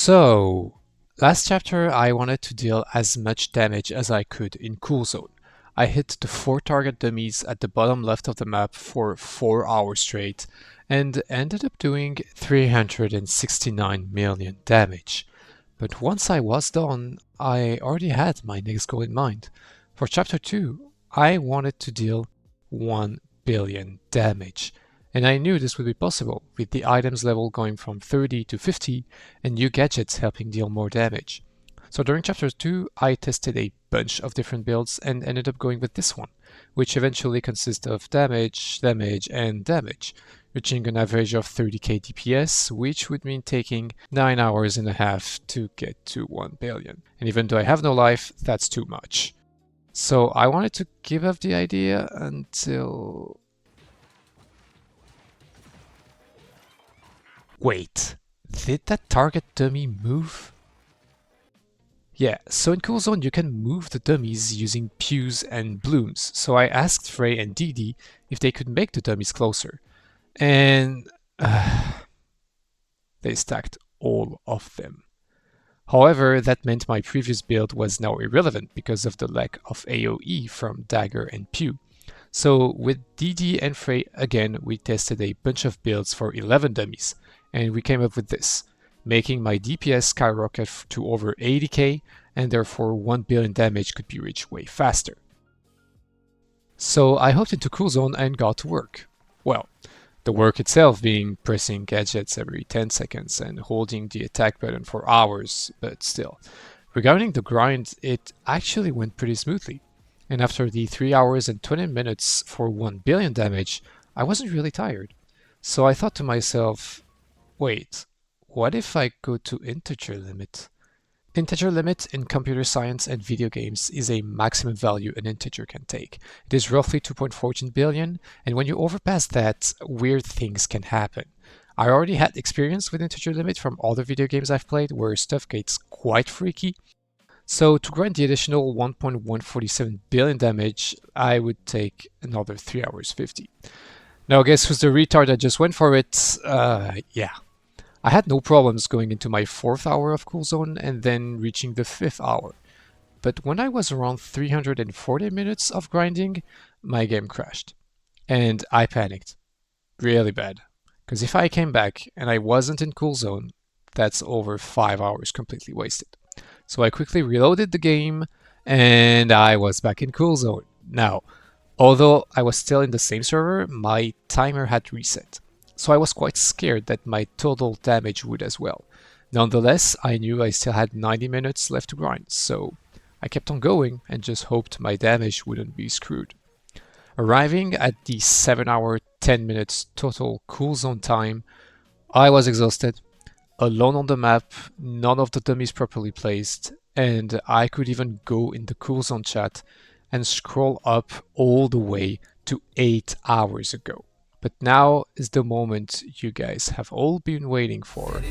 So, last chapter I wanted to deal as much damage as I could in Cool Zone. I hit the 4 target dummies at the bottom left of the map for 4 hours straight and ended up doing 369 million damage. But once I was done, I already had my next goal in mind. For chapter 2, I wanted to deal 1 billion damage. And I knew this would be possible, with the items level going from 30 to 50 and new gadgets helping deal more damage. So during chapter 2, I tested a bunch of different builds and ended up going with this one, which eventually consists of damage, damage, and damage, reaching an average of 30k DPS, which would mean taking 9 hours and a half to get to 1 billion. And even though I have no life, that's too much. So I wanted to give up the idea until... Wait, did that target dummy move? Yeah, so in Cool Zone you can move the dummies using pews and blooms, so I asked Frey and Didi if they could make the dummies closer. And they stacked all of them. However, that meant my previous build was now irrelevant because of the lack of AoE from Dagger and Pew. So with Didi and Frey again, we tested a bunch of builds for 11 dummies, and we came up with this, making my DPS skyrocket to over 80k, and therefore 1 billion damage could be reached way faster. So I hopped into Cool Zone and got to work. Well, the work itself being pressing gadgets every 10 seconds and holding the attack button for hours, but still. Regarding the grind, it actually went pretty smoothly. And after the 3 hours and 20 minutes for 1 billion damage, I wasn't really tired. So I thought to myself, wait, what if I go to integer limit? Integer limit in computer science and video games is a maximum value an integer can take. It is roughly 2.14 billion, and when you overpass that, weird things can happen. I already had experience with integer limit from other video games I've played where stuff gets quite freaky. So to grind the additional 1.147 billion damage, I would take another 3 hours 50. Now guess who's the retard that just went for it? Yeah. I had no problems going into my 4th hour of Cool Zone and then reaching the 5th hour. But when I was around 340 minutes of grinding, my game crashed. And I panicked. Really bad. Because if I came back and I wasn't in Cool Zone, that's over 5 hours completely wasted. So I quickly reloaded the game and I was back in Cool Zone. Now, although I was still in the same server, my timer had reset. So I was quite scared that my total damage would as well. Nonetheless, I knew I still had 90 minutes left to grind, so I kept on going and just hoped my damage wouldn't be screwed. Arriving at the 7 hour 10 minutes total Cool Zone time, I was exhausted, alone on the map, none of the dummies properly placed, and I could even go in the Cool Zone chat and scroll up all the way to 8 hours ago. But now is the moment you guys have all been waiting for.